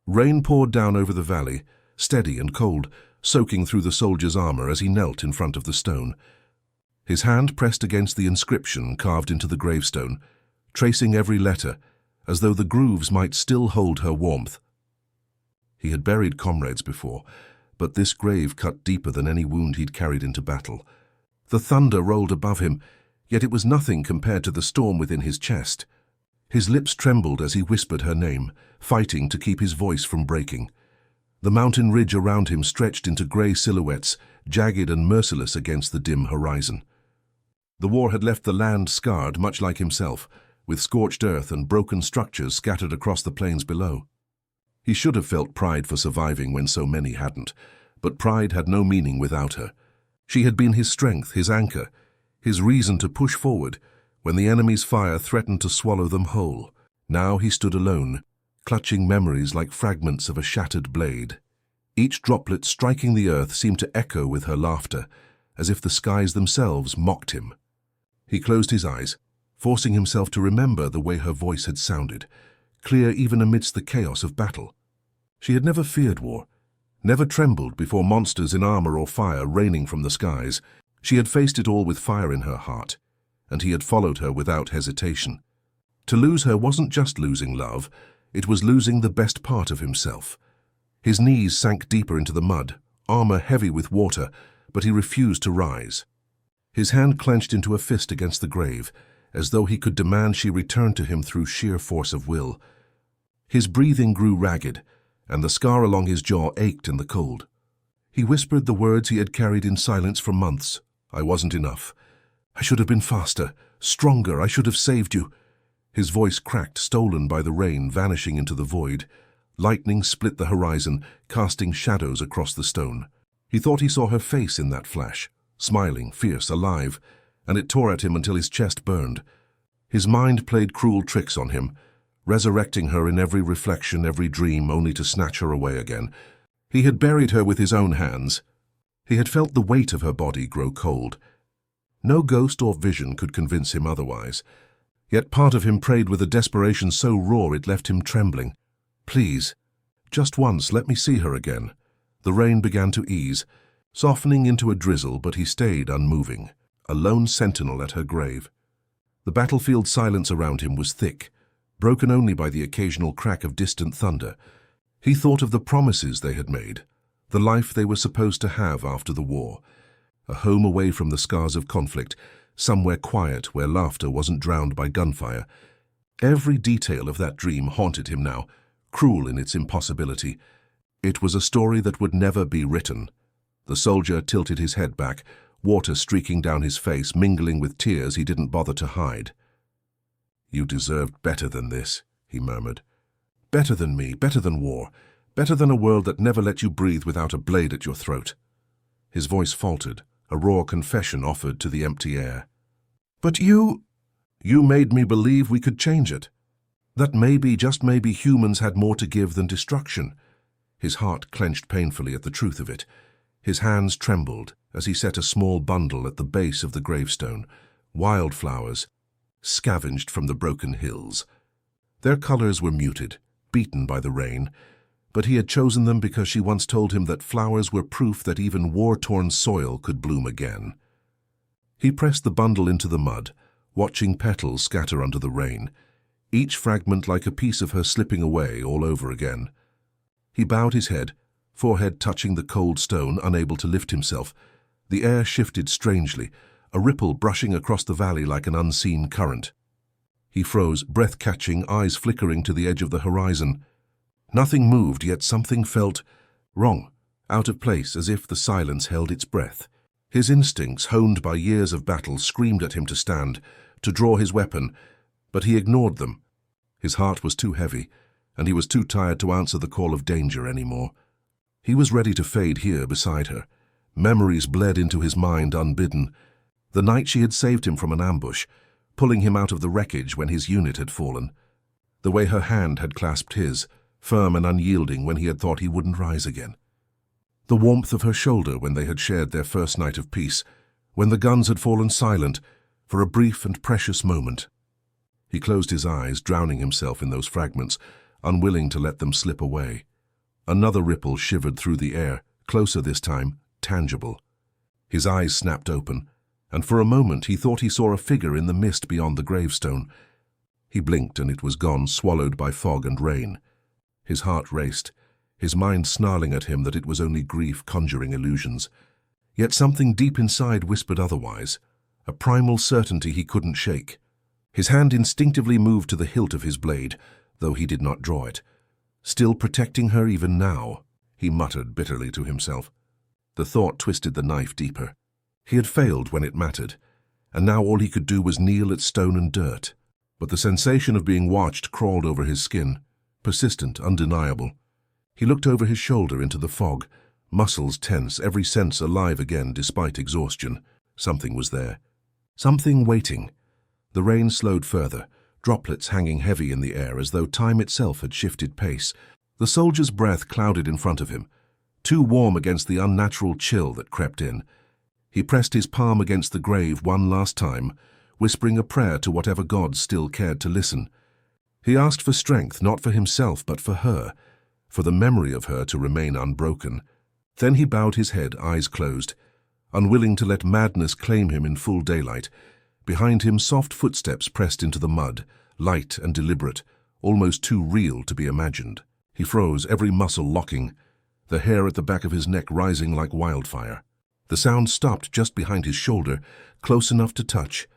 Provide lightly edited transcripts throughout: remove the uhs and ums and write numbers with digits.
Rain poured down over the valley, steady and cold, soaking through the soldier's armor as he knelt in front of the stone. His hand pressed against the inscription carved into the gravestone, tracing every letter, as though the grooves might still hold her warmth. He had buried comrades before, but this grave cut deeper than any wound he'd carried into battle. The thunder rolled above him, yet it was nothing compared to the storm within his chest. His lips trembled as he whispered her name, fighting to keep his voice from breaking. The mountain ridge around him stretched into grey silhouettes, jagged and merciless against the dim horizon. The war had left the land scarred, much like himself, with scorched earth and broken structures scattered across the plains below. He should have felt pride for surviving when so many hadn't, but pride had no meaning without her. She had been his strength, his anchor, his reason to push forward when the enemy's fire threatened to swallow them whole. Now he stood alone, clutching memories like fragments of a shattered blade. Each droplet striking the earth seemed to echo with her laughter, as if the skies themselves mocked him. He closed his eyes, forcing himself to remember the way her voice had sounded, clear even amidst the chaos of battle. She had never feared war, never trembled before monsters in armor or fire raining from the skies. She had faced it all with fire in her heart, and he had followed her without hesitation. To lose her wasn't just losing love, it was losing the best part of himself. His knees sank deeper into the mud, armor heavy with water, but he refused to rise. His hand clenched into a fist against the grave, as though he could demand she return to him through sheer force of will. His breathing grew ragged, and the scar along his jaw ached in the cold. He whispered the words he had carried in silence for months. "I wasn't enough. I should have been faster, stronger. I should have saved you." His voice cracked, stolen by the rain, vanishing into the void. Lightning split the horizon, casting shadows across the stone. He thought he saw her face in that flash, smiling, fierce, alive, and it tore at him until his chest burned. His mind played cruel tricks on him, resurrecting her in every reflection, every dream, only to snatch her away again. He had buried her with his own hands. He had felt the weight of her body grow cold. No ghost or vision could convince him otherwise. Yet part of him prayed with a desperation so raw it left him trembling. "Please, just once, let me see her again." The rain began to ease, softening into a drizzle, but he stayed unmoving, a lone sentinel at her grave. The battlefield silence around him was thick, broken only by the occasional crack of distant thunder. He thought of the promises they had made, the life they were supposed to have after the war, a home away from the scars of conflict, somewhere quiet where laughter wasn't drowned by gunfire. Every detail of that dream haunted him now, cruel in its impossibility. It was a story that would never be written. The soldier tilted his head back, water streaking down his face, mingling with tears he didn't bother to hide. "You deserved better than this," he murmured. "Better than me, better than war, better than a world that never let you breathe without a blade at your throat." His voice faltered, a raw confession offered to the empty air. "But you made me believe we could change it. That maybe, just maybe, humans had more to give than destruction." His heart clenched painfully at the truth of it. His hands trembled as he set a small bundle at the base of the gravestone, wildflowers, scavenged from the broken hills. Their colors were muted, beaten by the rain, but he had chosen them because she once told him that flowers were proof that even war-torn soil could bloom again. He pressed the bundle into the mud, watching petals scatter under the rain, each fragment like a piece of her slipping away all over again. He bowed his head, forehead touching the cold stone, unable to lift himself. The air shifted strangely, a ripple brushing across the valley like an unseen current. He froze, breath catching, eyes flickering to the edge of the horizon. Nothing moved, yet something felt wrong, out of place, as if the silence held its breath. His instincts, honed by years of battle, screamed at him to stand, to draw his weapon, but he ignored them. His heart was too heavy, and he was too tired to answer the call of danger anymore. He was ready to fade here beside her. Memories bled into his mind unbidden. The night she had saved him from an ambush, pulling him out of the wreckage when his unit had fallen. The way her hand had clasped his, firm and unyielding when he had thought he wouldn't rise again. The warmth of her shoulder when they had shared their first night of peace, when the guns had fallen silent for a brief and precious moment. He closed his eyes, drowning himself in those fragments, unwilling to let them slip away. Another ripple shivered through the air, closer this time, tangible. His eyes snapped open, and for a moment he thought he saw a figure in the mist beyond the gravestone. He blinked and it was gone, swallowed by fog and rain. His heart raced, his mind snarling at him that it was only grief conjuring illusions. Yet something deep inside whispered otherwise, a primal certainty he couldn't shake. His hand instinctively moved to the hilt of his blade, though he did not draw it. Still protecting her even now, he muttered bitterly to himself. The thought twisted the knife deeper. He had failed when it mattered, and now all he could do was kneel at stone and dirt. But the sensation of being watched crawled over his skin, persistent, undeniable. He looked over his shoulder into the fog, muscles tense, every sense alive again despite exhaustion. Something was there. Something waiting. The rain slowed further, droplets hanging heavy in the air as though time itself had shifted pace. The soldier's breath clouded in front of him, too warm against the unnatural chill that crept in. He pressed his palm against the grave one last time, whispering a prayer to whatever gods still cared to listen. He asked for strength, not for himself, but for her, for the memory of her to remain unbroken. Then he bowed his head, eyes closed, unwilling to let madness claim him in full daylight. Behind him, soft footsteps pressed into the mud, light and deliberate, almost too real to be imagined. He froze, every muscle locking, the hair at the back of his neck rising like wildfire. The sound stopped just behind his shoulder, close enough to touch.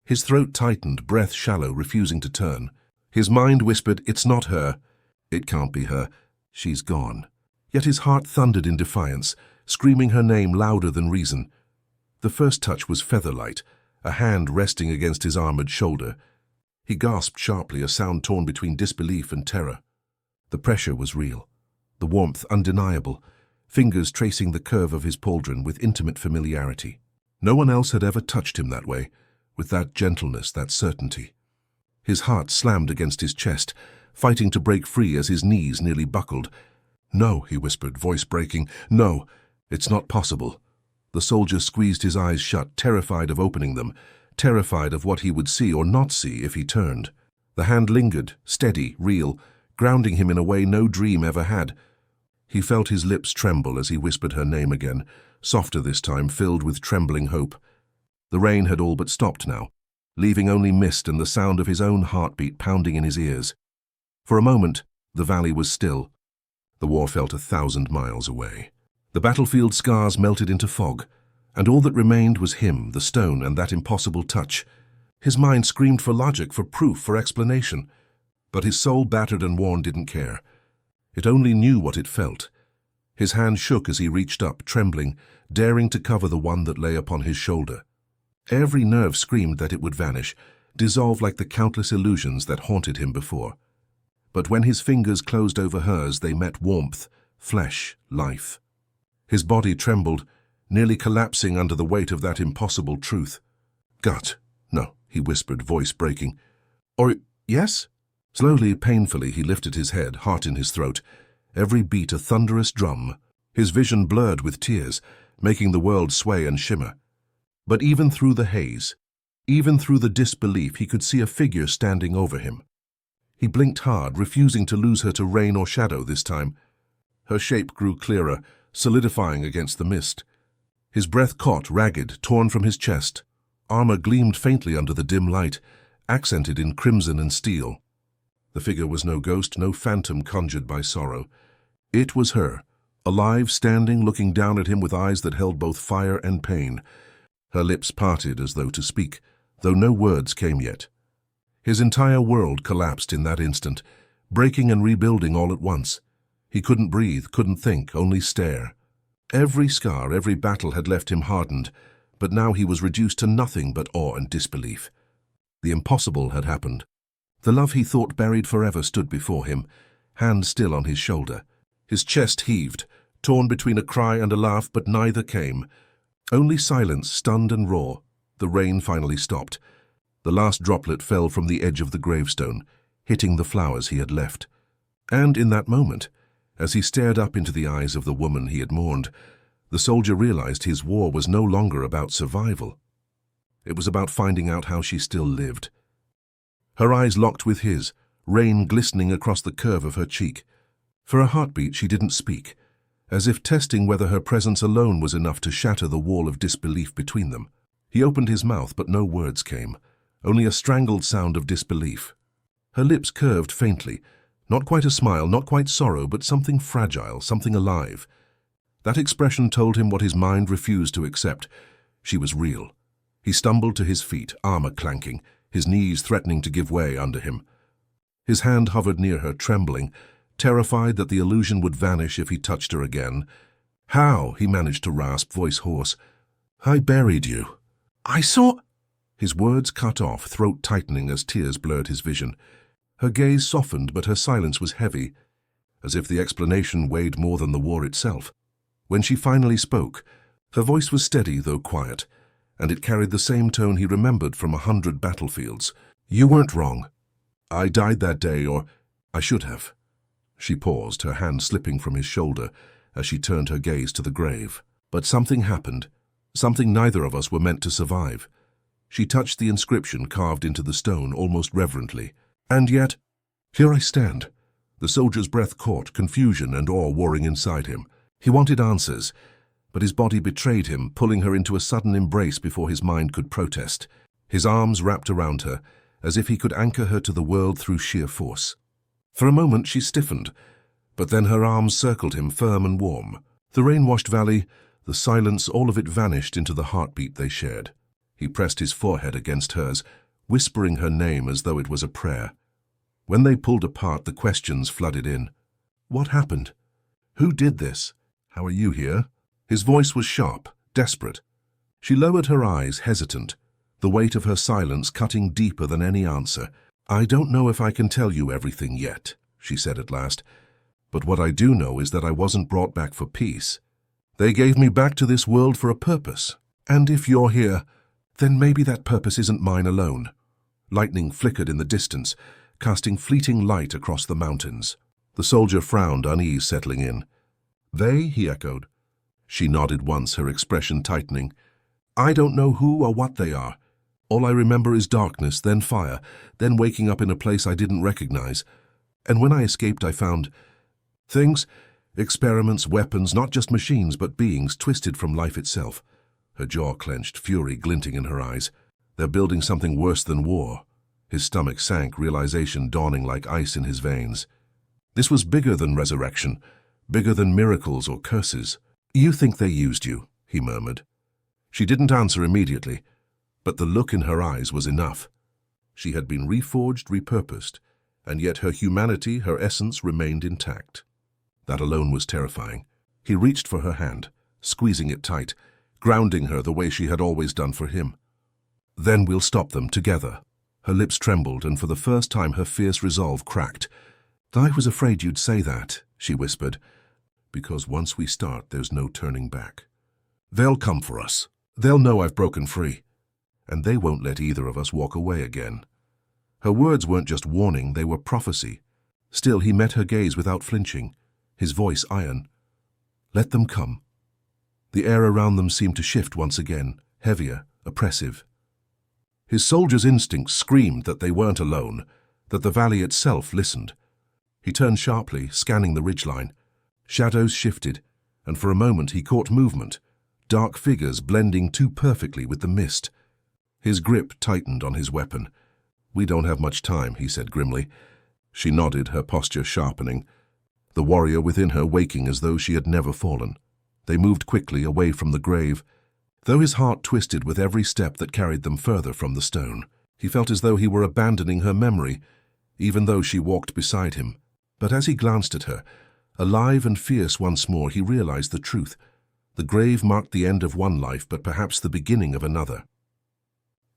His throat tightened, breath shallow, refusing to turn. His mind whispered, "It's not her. It can't be her. She's gone." Yet his heart thundered in defiance, screaming her name louder than reason. The first touch was feather-light, a hand resting against his armored shoulder. He gasped sharply, a sound torn between disbelief and terror. The pressure was real, the warmth undeniable, fingers tracing the curve of his pauldron with intimate familiarity. No one else had ever touched him that way, with that gentleness, that certainty. His heart slammed against his chest, fighting to break free as his knees nearly buckled. "No," he whispered, voice breaking. "No, it's not possible." The soldier squeezed his eyes shut, terrified of opening them, terrified of what he would see or not see if he turned. The hand lingered, steady, real, grounding him in a way no dream ever had. He felt his lips tremble as he whispered her name again, softer this time, filled with trembling hope. The rain had all but stopped now, leaving only mist and the sound of his own heartbeat pounding in his ears. For a moment, the valley was still. The war felt 1,000 miles away. The battlefield scars melted into fog, and all that remained was him, the stone, and that impossible touch. His mind screamed for logic, for proof, for explanation. But his soul, battered and worn, didn't care. It only knew what it felt. His hand shook as he reached up, trembling, daring to cover the one that lay upon his shoulder. Every nerve screamed that it would vanish, dissolve like the countless illusions that haunted him before. But when his fingers closed over hers, they met warmth, flesh, life. His body trembled, nearly collapsing under the weight of that impossible truth. "Gut. No," he whispered, voice breaking. "Or, yes?" Slowly, painfully, he lifted his head, heart in his throat, every beat a thunderous drum. His vision blurred with tears, making the world sway and shimmer. But even through the haze, even through the disbelief, he could see a figure standing over him. He blinked hard, refusing to lose her to rain or shadow this time. Her shape grew clearer, solidifying against the mist. His breath caught, ragged, torn from his chest. Armor gleamed faintly under the dim light, accented in crimson and steel. The figure was no ghost, no phantom conjured by sorrow. It was her, alive, standing, looking down at him with eyes that held both fire and pain. Her lips parted as though to speak, though no words came yet. His entire world collapsed in that instant, breaking and rebuilding all at once. He couldn't breathe, couldn't think, only stare. Every scar, every battle had left him hardened, but now he was reduced to nothing but awe and disbelief. The impossible had happened. The love he thought buried forever stood before him, hand still on his shoulder. His chest heaved, torn between a cry and a laugh, but neither came. Only silence, stunned and raw. The rain finally stopped. The last droplet fell from the edge of the gravestone, hitting the flowers he had left. And in that moment, as he stared up into the eyes of the woman he had mourned, the soldier realized his war was no longer about survival. It was about finding out how she still lived. Her eyes locked with his, rain glistening across the curve of her cheek. For a heartbeat, she didn't speak, as if testing whether her presence alone was enough to shatter the wall of disbelief between them. He opened his mouth, but no words came, only a strangled sound of disbelief. Her lips curved faintly, not quite a smile, not quite sorrow, but something fragile, something alive. That expression told him what his mind refused to accept. She was real. He stumbled to his feet, armor clanking, his knees threatening to give way under him. His hand hovered near her, trembling, terrified that the illusion would vanish if he touched her again. "How?" he managed to rasp, voice hoarse. "I buried you." "I saw—" His words cut off, throat tightening as tears blurred his vision. Her gaze softened, but her silence was heavy, as if the explanation weighed more than the war itself. When she finally spoke, her voice was steady though quiet, and it carried the same tone he remembered from 100 battlefields. "You weren't wrong. I died that day, or I should have." She paused, her hand slipping from his shoulder as she turned her gaze to the grave. But something happened, something neither of us were meant to survive. She touched the inscription carved into the stone almost reverently. "And yet, here I stand." The soldier's breath caught, confusion and awe warring inside him. He wanted answers, but his body betrayed him, pulling her into a sudden embrace before his mind could protest. His arms wrapped around her, as if he could anchor her to the world through sheer force. For a moment she stiffened, but then her arms circled him, firm and warm. The rain-washed valley, the silence, all of it vanished into the heartbeat they shared. He pressed his forehead against hers, whispering her name as though it was a prayer. When they pulled apart, the questions flooded in. What happened? Who did this? How are you here? His voice was sharp, desperate. She lowered her eyes, hesitant, the weight of her silence cutting deeper than any answer. "I don't know if I can tell you everything yet," she said at last, "but what I do know is that I wasn't brought back for peace. They gave me back to this world for a purpose, and if you're here, then maybe that purpose isn't mine alone." Lightning flickered in the distance, casting fleeting light across the mountains. The soldier frowned, unease settling in. "They?" he echoed. She nodded once, her expression tightening. "I don't know who or what they are. All I remember is darkness, then fire, then waking up in a place I didn't recognize. And when I escaped, I found things, experiments, weapons, not just machines, but beings twisted from life itself." Her jaw clenched, fury glinting in her eyes. "They're building something worse than war." His stomach sank, realization dawning like ice in his veins. This was bigger than resurrection, bigger than miracles or curses. "You think they used you," he murmured. She didn't answer immediately, but the look in her eyes was enough. She had been reforged, repurposed, and yet her humanity, her essence, remained intact. That alone was terrifying. He reached for her hand, squeezing it tight, grounding her the way she had always done for him. "Then we'll stop them together." Her lips trembled, and for the first time her fierce resolve cracked. "I was afraid you'd say that," she whispered, "because once we start, there's no turning back. They'll come for us. They'll know I've broken free, and they won't let either of us walk away again." Her words weren't just warning, they were prophecy. Still, he met her gaze without flinching, his voice iron. "Let them come." The air around them seemed to shift once again, heavier, oppressive. His soldier's instincts screamed that they weren't alone, that the valley itself listened. He turned sharply, scanning the ridgeline. Shadows shifted, and for a moment he caught movement, dark figures blending too perfectly with the mist. His grip tightened on his weapon. "We don't have much time," he said grimly. She nodded, her posture sharpening, the warrior within her waking as though she had never fallen. They moved quickly away from the grave, though his heart twisted with every step that carried them further from the stone. He felt as though he were abandoning her memory, even though she walked beside him. But as he glanced at her, alive and fierce once more, he realized the truth. The grave marked the end of one life, but perhaps the beginning of another.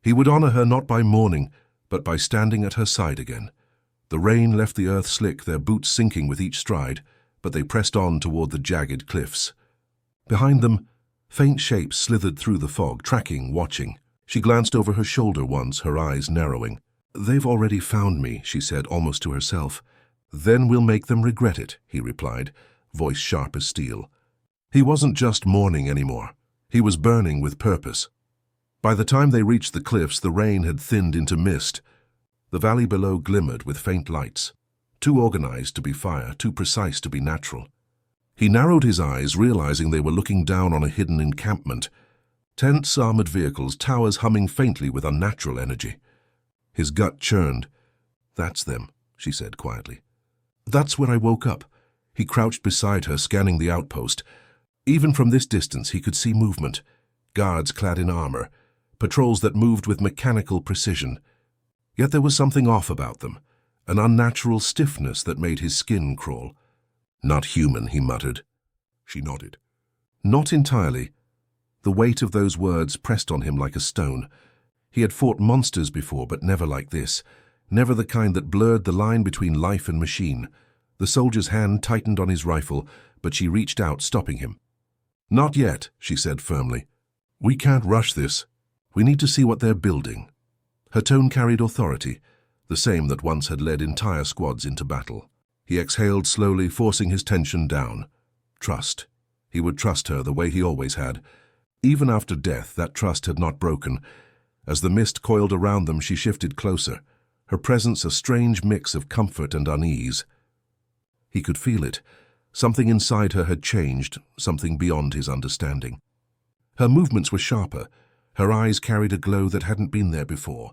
He would honor her not by mourning, but by standing at her side again. The rain left the earth slick, their boots sinking with each stride, but they pressed on toward the jagged cliffs. Behind them, faint shapes slithered through the fog, tracking, watching. She glanced over her shoulder once, her eyes narrowing. "They've already found me," she said, almost to herself. "Then we'll make them regret it," he replied, voice sharp as steel. He wasn't just mourning anymore. He was burning with purpose. By the time they reached the cliffs, the rain had thinned into mist. The valley below glimmered with faint lights. too organized to be fire, too precise to be natural. He narrowed his eyes, realizing they were looking down on a hidden encampment. Tents, armored vehicles, towers humming faintly with unnatural energy. His gut churned. "That's them," she said quietly. "That's where I woke up." He crouched beside her, scanning the outpost. Even from this distance, he could see movement. Guards clad in armor, patrols that moved with mechanical precision. Yet there was something off about them, an unnatural stiffness that made his skin crawl. "Not human," he muttered. She nodded. Not entirely. The weight of those words pressed on him like a stone. He had fought monsters before, but never like this. Never the kind that blurred the line between life and machine. The soldier's hand tightened on his rifle, but she reached out, stopping him. "Not yet," she said firmly. "We can't rush this. We need to see what they're building." Her tone carried authority, the same that once had led entire squads into battle. He exhaled slowly, forcing his tension down. Trust. He would trust her the way he always had. Even after death, that trust had not broken. As the mist coiled around them, she shifted closer, her presence a strange mix of comfort and unease. He could feel it. Something inside her had changed, something beyond his understanding. Her movements were sharper. Her eyes carried a glow that hadn't been there before.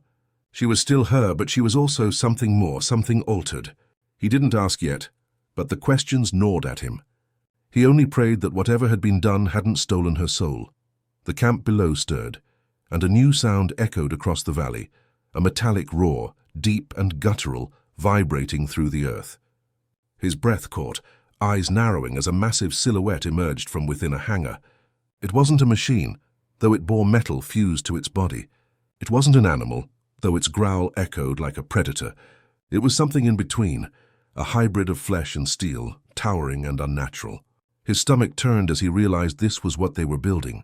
She was still her, but she was also something more, something altered. He didn't ask yet, but the questions gnawed at him. He only prayed that whatever had been done hadn't stolen her soul. The camp below stirred, and a new sound echoed across the valley, a metallic roar, deep and guttural, vibrating through the earth. His breath caught, eyes narrowing as a massive silhouette emerged from within a hangar. It wasn't a machine, though it bore metal fused to its body. It wasn't an animal, though its growl echoed like a predator. It was something in between, a hybrid of flesh and steel, towering and unnatural. His stomach turned as he realized this was what they were building.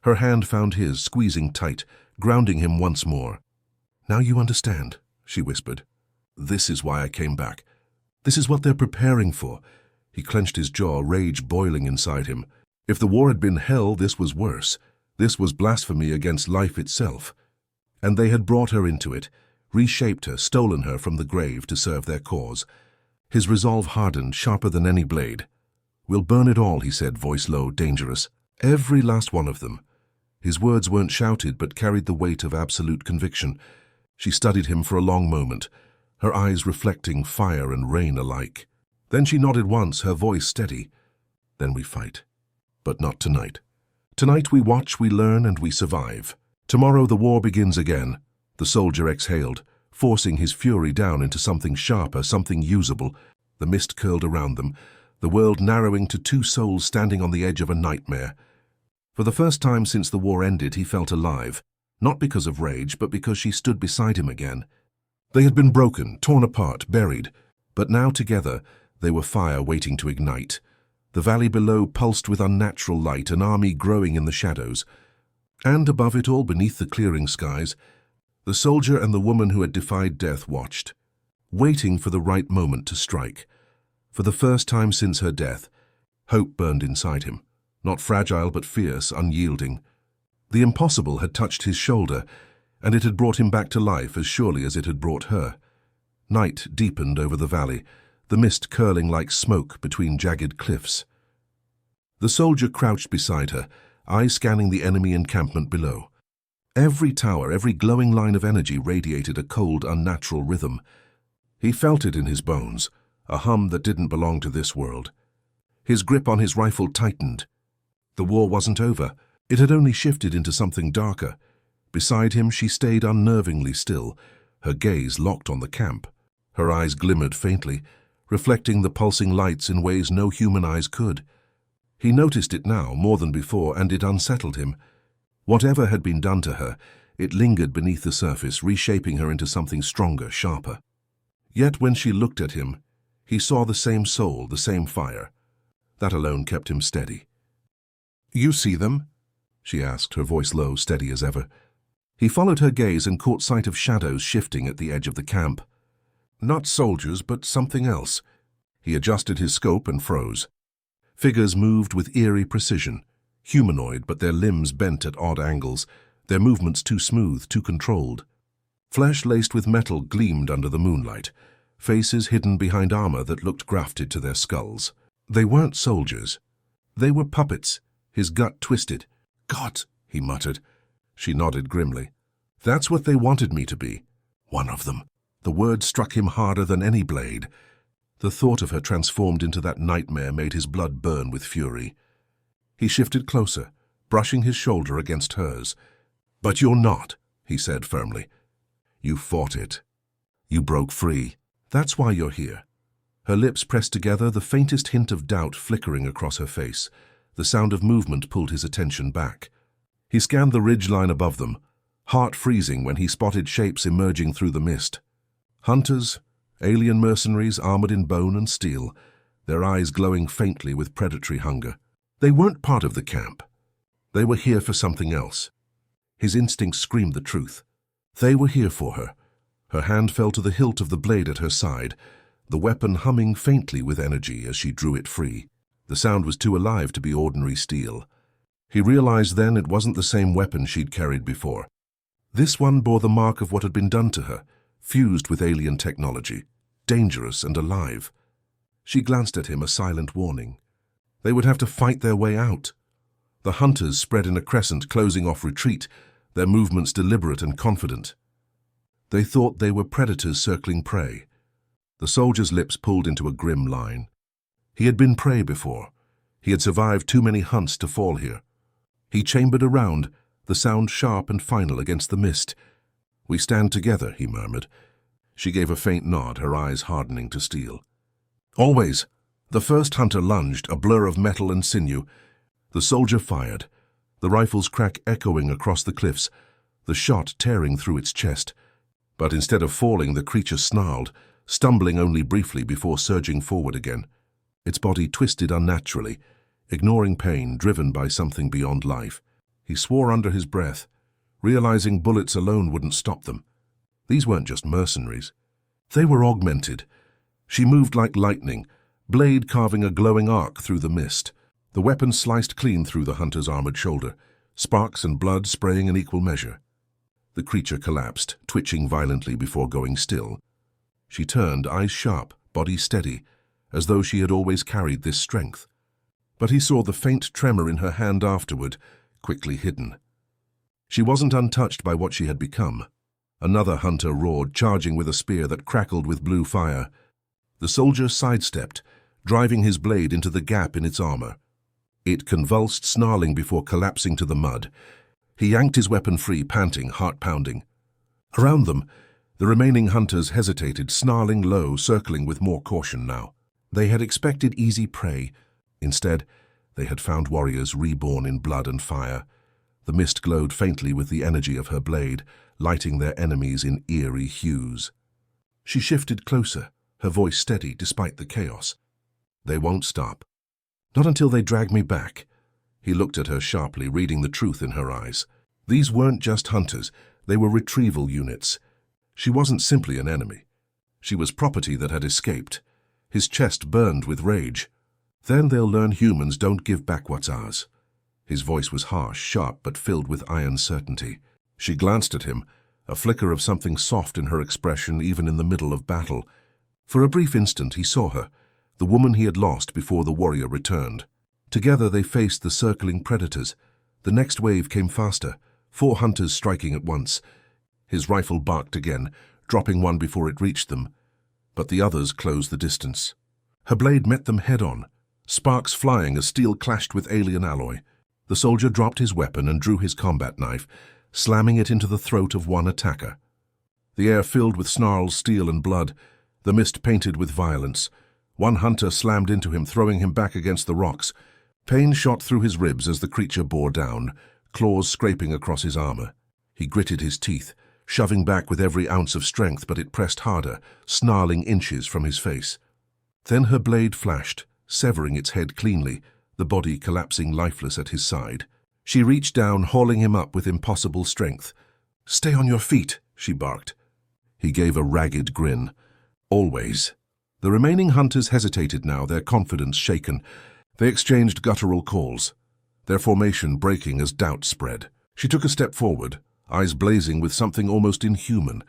Her hand found his, squeezing tight, grounding him once more. "Now you understand," she whispered. "This is why I came back. This is what they're preparing for." He clenched his jaw, rage boiling inside him. If the war had been hell, this was worse. This was blasphemy against life itself. And they had brought her into it, reshaped her, stolen her from the grave to serve their cause. His resolve hardened, sharper than any blade. "We'll burn it all," he said, voice low, dangerous. "Every last one of them." His words weren't shouted, but carried the weight of absolute conviction. She studied him for a long moment, her eyes reflecting fire and rain alike. Then she nodded once, her voice steady. "Then we fight. But not tonight. Tonight we watch, we learn, and we survive. Tomorrow the war begins again." The soldier exhaled, forcing his fury down into something sharper, something usable. The mist curled around them, the world narrowing to two souls standing on the edge of a nightmare. For the first time since the war ended, he felt alive, not because of rage, but because she stood beside him again. They had been broken, torn apart, buried, but now together they were fire waiting to ignite. The valley below pulsed with unnatural light, an army growing in the shadows. And above it all, beneath the clearing skies, the soldier and the woman who had defied death watched, waiting for the right moment to strike. For the first time since her death, hope burned inside him, not fragile but fierce, unyielding. The impossible had touched his shoulder, and it had brought him back to life as surely as it had brought her. Night deepened over the valley, the mist curling like smoke between jagged cliffs. The soldier crouched beside her, eyes scanning the enemy encampment below. Every tower, every glowing line of energy radiated a cold, unnatural rhythm. He felt it in his bones, a hum that didn't belong to this world. His grip on his rifle tightened. The war wasn't over. It had only shifted into something darker. Beside him, she stayed unnervingly still, her gaze locked on the camp. Her eyes glimmered faintly, reflecting the pulsing lights in ways no human eyes could. He noticed it now more than before, and it unsettled him. Whatever had been done to her, it lingered beneath the surface, reshaping her into something stronger, sharper. Yet when she looked at him, he saw the same soul, the same fire. That alone kept him steady. "You see them?" she asked, her voice low, steady as ever. He followed her gaze and caught sight of shadows shifting at the edge of the camp. Not soldiers, but something else. He adjusted his scope and froze. Figures moved with eerie precision, humanoid, but their limbs bent at odd angles, their movements too smooth, too controlled. Flesh laced with metal gleamed under the moonlight. faces hidden behind armor that looked grafted to their skulls. They weren't soldiers. They were puppets. His gut twisted. "God," he muttered. She nodded grimly. "That's what they wanted me to be. One of them." The word struck him harder than any blade. The thought of her transformed into that nightmare made his blood burn with fury. He shifted closer, brushing his shoulder against hers. "But you're not," he said firmly. "You fought it. You broke free. That's why you're here." Her lips pressed together, the faintest hint of doubt flickering across her face. The sound of movement pulled his attention back. He scanned the ridgeline above them, heart freezing when he spotted shapes emerging through the mist. Hunters, alien mercenaries armored in bone and steel, their eyes glowing faintly with predatory hunger. They weren't part of the camp. They were here for something else. His instincts screamed the truth. They were here for her. Her hand fell to the hilt of the blade at her side, the weapon humming faintly with energy as she drew it free. The sound was too alive to be ordinary steel. He realized then it wasn't the same weapon she'd carried before. This one bore the mark of what had been done to her, fused with alien technology, dangerous and alive. She glanced at him, a silent warning. They would have to fight their way out. The hunters spread in a crescent, closing off retreat, their movements deliberate and confident. They thought they were predators circling prey. The soldier's lips pulled into a grim line. He had been prey before. He had survived too many hunts to fall here. He chambered around, the sound sharp and final against the mist. "We stand together," he murmured. She gave a faint nod, her eyes hardening to steel. "Always." The first hunter lunged, a blur of metal and sinew. The soldier fired, the rifle's crack echoing across the cliffs, the shot tearing through its chest. But instead of falling, the creature snarled, stumbling only briefly before surging forward again. Its body twisted unnaturally, ignoring pain driven by something beyond life. He swore under his breath, realizing bullets alone wouldn't stop them. These weren't just mercenaries. They were augmented. She moved like lightning, blade carving a glowing arc through the mist. The weapon sliced clean through the hunter's armored shoulder, sparks and blood spraying in equal measure. The creature collapsed, twitching violently before going still. She turned, eyes sharp, body steady, as though she had always carried this strength. But he saw the faint tremor in her hand afterward, quickly hidden. She wasn't untouched by what she had become. Another hunter roared, charging with a spear that crackled with blue fire. The soldier sidestepped, driving his blade into the gap in its armor. It convulsed, snarling before collapsing to the mud. He yanked his weapon free, panting, heart pounding. Around them, the remaining hunters hesitated, snarling low, circling with more caution now. They had expected easy prey. Instead, they had found warriors reborn in blood and fire. The mist glowed faintly with the energy of her blade, lighting their enemies in eerie hues. She shifted closer, her voice steady despite the chaos. "They won't stop. Not until they drag me back." He looked at her sharply, reading the truth in her eyes. These weren't just hunters, they were retrieval units. She wasn't simply an enemy. She was property that had escaped. His chest burned with rage. "Then they'll learn humans don't give back what's ours." His voice was harsh, sharp, but filled with iron certainty. She glanced at him, a flicker of something soft in her expression even in the middle of battle. For a brief instant he saw her, the woman he had lost before the warrior returned. Together they faced the circling predators. The next wave came faster, 4 hunters striking at once. His rifle barked again, dropping one before it reached them. But the others closed the distance. Her blade met them head-on, sparks flying as steel clashed with alien alloy. The soldier dropped his weapon and drew his combat knife, slamming it into the throat of one attacker. The air filled with snarls, steel, and blood, the mist painted with violence. One hunter slammed into him, throwing him back against the rocks. Pain shot through his ribs as the creature bore down, claws scraping across his armor. He gritted his teeth, shoving back with every ounce of strength, but it pressed harder, snarling inches from his face. Then her blade flashed, severing its head cleanly, the body collapsing lifeless at his side. She reached down, hauling him up with impossible strength. "Stay on your feet," she barked. He gave a ragged grin. "Always." The remaining hunters hesitated now, their confidence shaken. They exchanged guttural calls, their formation breaking as doubt spread. She took a step forward, eyes blazing with something almost inhuman,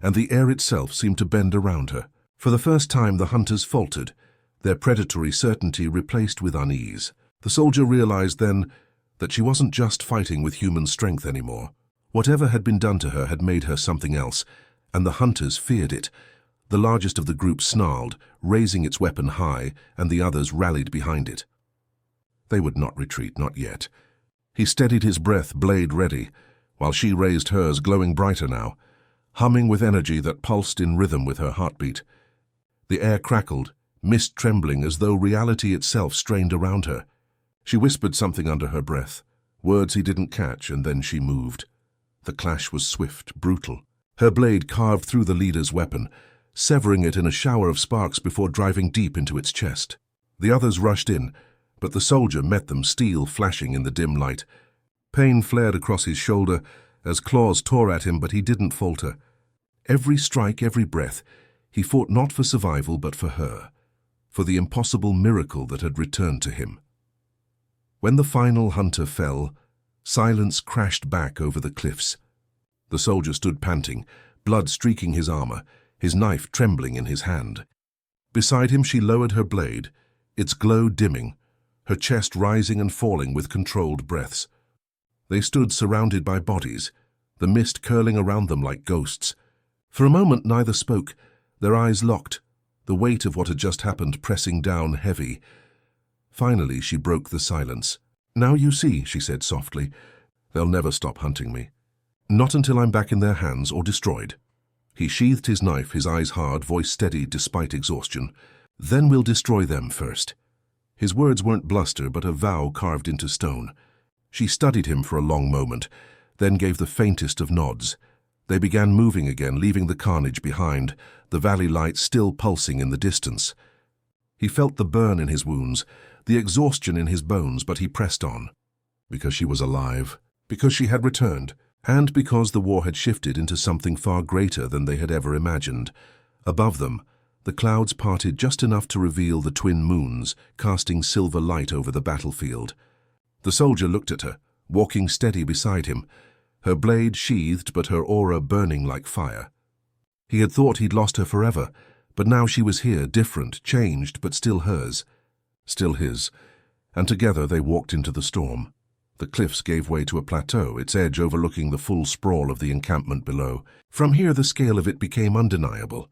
and the air itself seemed to bend around her. For the first time, the hunters faltered, their predatory certainty replaced with unease. The soldier realized then that she wasn't just fighting with human strength anymore. Whatever had been done to her had made her something else, and the hunters feared it. The largest of the group snarled, raising its weapon high, and the others rallied behind it. They would not retreat, not yet. He steadied his breath, blade ready, while she raised hers, glowing brighter now, humming with energy that pulsed in rhythm with her heartbeat. The air crackled, mist trembling as though reality itself strained around her. She whispered something under her breath, words he didn't catch, and then she moved. The clash was swift, brutal. Her blade carved through the leader's weapon, severing it in a shower of sparks before driving deep into its chest. The others rushed in, but the soldier met them, steel flashing in the dim light. Pain flared across his shoulder as claws tore at him, but he didn't falter. Every strike, every breath, he fought not for survival but for her, for the impossible miracle that had returned to him. When the final hunter fell, silence crashed back over the cliffs. The soldier stood panting, blood streaking his armor, his knife trembling in his hand. Beside him she lowered her blade, its glow dimming, her chest rising and falling with controlled breaths. They stood surrounded by bodies, the mist curling around them like ghosts. For a moment neither spoke, their eyes locked, the weight of what had just happened pressing down heavy. Finally she broke the silence. "Now you see," she said softly, "they'll never stop hunting me. Not until I'm back in their hands or destroyed." He sheathed his knife, his eyes hard, voice steady despite exhaustion. "Then we'll destroy them first." His words weren't bluster, but a vow carved into stone. She studied him for a long moment, then gave the faintest of nods. They began moving again, leaving the carnage behind, the valley light still pulsing in the distance. He felt the burn in his wounds, the exhaustion in his bones, but he pressed on. Because she was alive, because she had returned, and because the war had shifted into something far greater than they had ever imagined. Above them, the clouds parted just enough to reveal the twin moons, casting silver light over the battlefield. The soldier looked at her, walking steady beside him, her blade sheathed but her aura burning like fire. He had thought he'd lost her forever, but now she was here, different, changed, but still hers, still his, and together they walked into the storm. The cliffs gave way to a plateau, its edge overlooking the full sprawl of the encampment below. From here the scale of it became undeniable.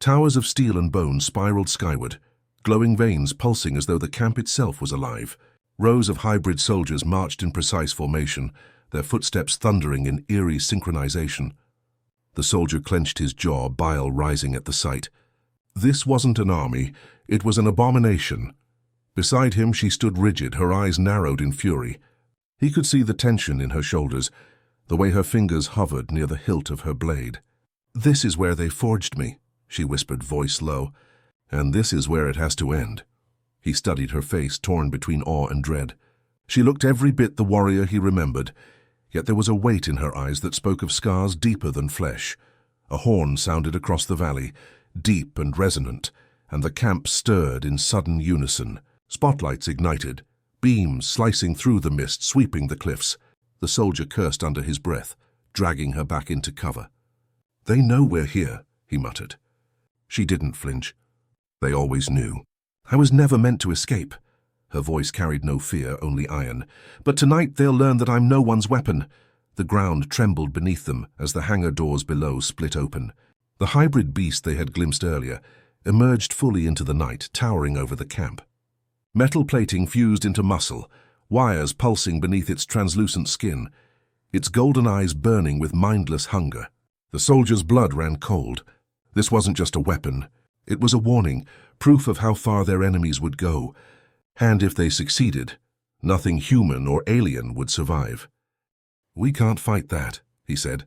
Towers of steel and bone spiraled skyward, glowing veins pulsing as though the camp itself was alive. Rows of hybrid soldiers marched in precise formation, their footsteps thundering in eerie synchronization. The soldier clenched his jaw, bile rising at the sight. This wasn't an army, it was an abomination. Beside him she stood rigid, her eyes narrowed in fury. He could see the tension in her shoulders, the way her fingers hovered near the hilt of her blade. "This is where they forged me," she whispered, voice low, "and this is where it has to end." He studied her face, torn between awe and dread. She looked every bit the warrior he remembered, yet there was a weight in her eyes that spoke of scars deeper than flesh. A horn sounded across the valley, deep and resonant, and the camp stirred in sudden unison. Spotlights ignited, beams slicing through the mist, sweeping the cliffs. The soldier cursed under his breath, dragging her back into cover. "They know we're here," he muttered. She didn't flinch. "They always knew. I was never meant to escape." Her voice carried no fear, only iron. "But tonight they'll learn that I'm no one's weapon." The ground trembled beneath them as the hangar doors below split open. The hybrid beast they had glimpsed earlier emerged fully into the night, towering over the camp. Metal plating fused into muscle, wires pulsing beneath its translucent skin, its golden eyes burning with mindless hunger. The soldier's blood ran cold. This wasn't just a weapon. It was a warning, proof of how far their enemies would go. And if they succeeded, nothing human or alien would survive. "We can't fight that," he said,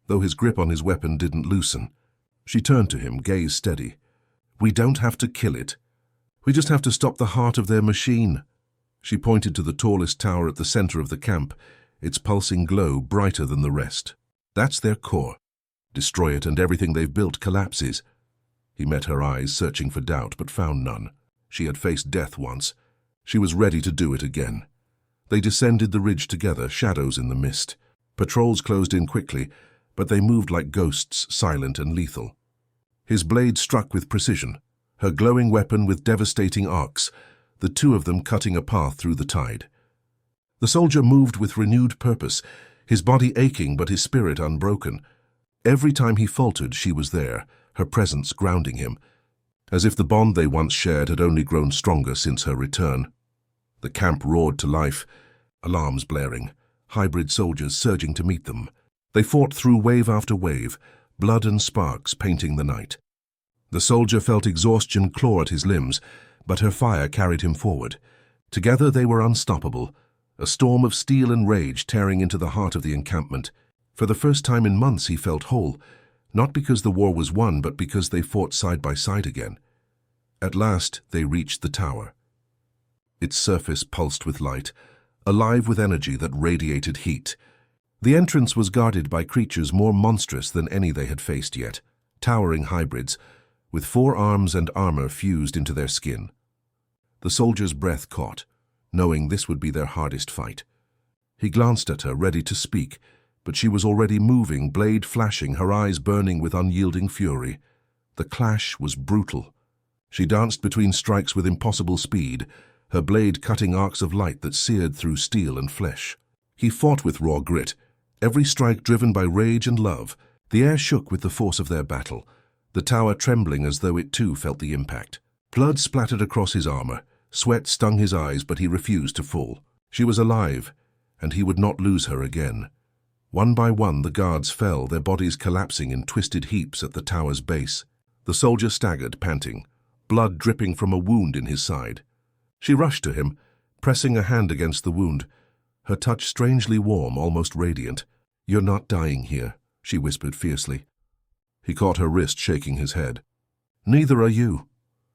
though his grip on his weapon didn't loosen. She turned to him, gaze steady. "We don't have to kill it. We just have to stop the heart of their machine." She pointed to the tallest tower at the center of the camp, its pulsing glow brighter than the rest. "That's their core. Destroy it and everything they've built collapses." He met her eyes, searching for doubt, but found none. She had faced death once. She was ready to do it again. They descended the ridge together, shadows in the mist. Patrols closed in quickly, but they moved like ghosts, silent and lethal. His blade struck with precision, her glowing weapon with devastating arcs, the two of them cutting a path through the tide. The soldier moved with renewed purpose, his body aching but his spirit unbroken. Every time he faltered, she was there, her presence grounding him, as if the bond they once shared had only grown stronger since her return. The camp roared to life, alarms blaring, hybrid soldiers surging to meet them. They fought through wave after wave, blood and sparks painting the night. The soldier felt exhaustion claw at his limbs, but her fire carried him forward. Together they were unstoppable, a storm of steel and rage tearing into the heart of the encampment. For the first time in months he felt whole, not because the war was won, but because they fought side by side again. At last they reached the tower. Its surface pulsed with light, alive with energy that radiated heat. The entrance was guarded by creatures more monstrous than any they had faced yet, towering hybrids, with 4 arms and armor fused into their skin. The soldier's breath caught, knowing this would be their hardest fight. He glanced at her, ready to speak, but she was already moving, blade flashing, her eyes burning with unyielding fury. The clash was brutal. She danced between strikes with impossible speed, her blade cutting arcs of light that seared through steel and flesh. He fought with raw grit, every strike driven by rage and love. The air shook with the force of their battle, the tower trembling as though it too felt the impact. Blood splattered across his armor, sweat stung his eyes, but he refused to fall. She was alive, and he would not lose her again. One by one the guards fell, their bodies collapsing in twisted heaps at the tower's base. The soldier staggered, panting, blood dripping from a wound in his side. She rushed to him, pressing a hand against the wound, her touch strangely warm, almost radiant. "You're not dying here," she whispered fiercely. He caught her wrist, shaking his head. "Neither are you."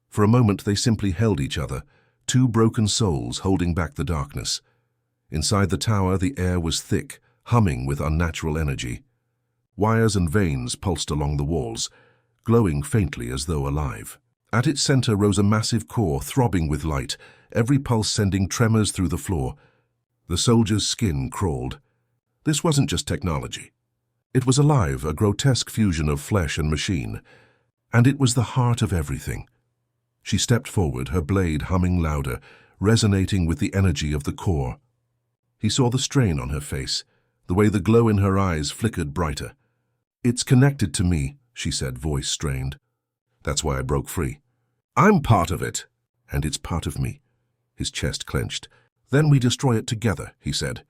For a moment they simply held each other, two broken souls holding back the darkness. Inside the tower the air was thick, humming with unnatural energy. Wires and veins pulsed along the walls, glowing faintly as though alive. At its center rose a massive core throbbing with light, every pulse sending tremors through the floor. The soldier's skin crawled. This wasn't just technology. It was alive, a grotesque fusion of flesh and machine. And it was the heart of everything. She stepped forward, her blade humming louder, resonating with the energy of the core. He saw the strain on her face, the way the glow in her eyes flickered brighter. "It's connected to me," she said, voice strained. "That's why I broke free. I'm part of it, and it's part of me." His chest clenched. "Then we destroy it together," he said.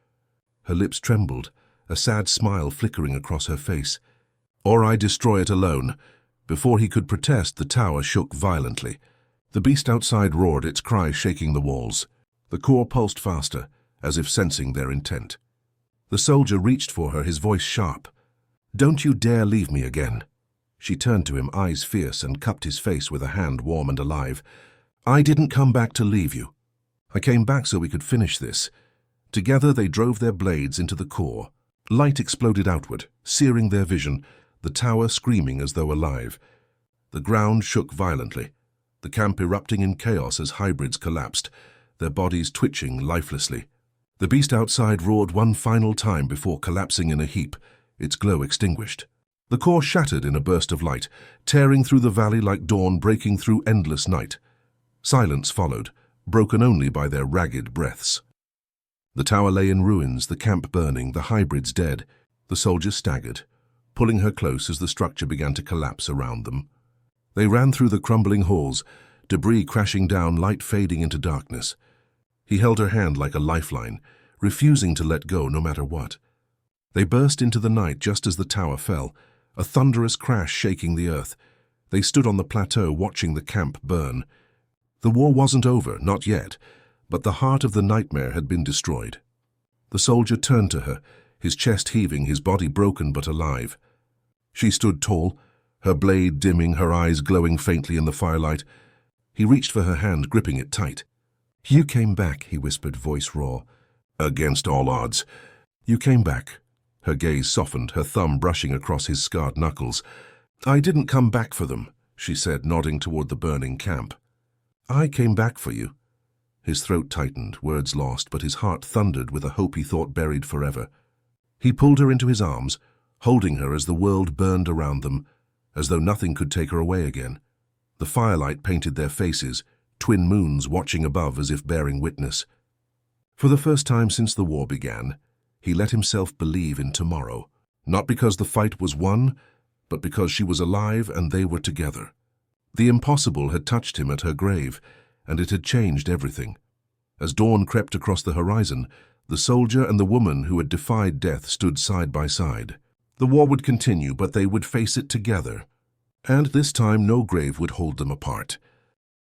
Her lips trembled, a sad smile flickering across her face. "Or I destroy it alone." Before he could protest, the tower shook violently. The beast outside roared, its cry shaking the walls. The core pulsed faster, as if sensing their intent. The soldier reached for her, his voice sharp. "Don't you dare leave me again." She turned to him, eyes fierce, and cupped his face with a hand warm and alive. "I didn't come back to leave you. I came back so we could finish this." Together they drove their blades into the core. Light exploded outward, searing their vision, the tower screaming as though alive. The ground shook violently, the camp erupting in chaos as hybrids collapsed, their bodies twitching lifelessly. The beast outside roared one final time before collapsing in a heap, its glow extinguished. The core shattered in a burst of light, tearing through the valley like dawn breaking through endless night. Silence followed, broken only by their ragged breaths. The tower lay in ruins, the camp burning, the hybrids dead. The soldiers staggered, pulling her close as the structure began to collapse around them. They ran through the crumbling halls, debris crashing down, light fading into darkness. He held her hand like a lifeline, refusing to let go no matter what. They burst into the night just as the tower fell, a thunderous crash shaking the earth. They stood on the plateau watching the camp burn. The war wasn't over, not yet, but the heart of the nightmare had been destroyed. The soldier turned to her, his chest heaving, his body broken but alive. She stood tall, her blade dimming, her eyes glowing faintly in the firelight. He reached for her hand, gripping it tight. "You came back," he whispered, voice raw. "Against all odds." "You came back." Her gaze softened, her thumb brushing across his scarred knuckles. "I didn't come back for them," she said, nodding toward the burning camp. "I came back for you." His throat tightened, words lost, but his heart thundered with a hope he thought buried forever. He pulled her into his arms, holding her as the world burned around them. as though nothing could take her away again. The firelight painted their faces, twin moons watching above as if bearing witness. For the first time since the war began, he let himself believe in tomorrow, not because the fight was won, but because she was alive and they were together. The impossible had touched him at her grave, and it had changed everything. As dawn crept across the horizon, the soldier and the woman who had defied death stood side by side. The war would continue, but they would face it together. And this time no grave would hold them apart.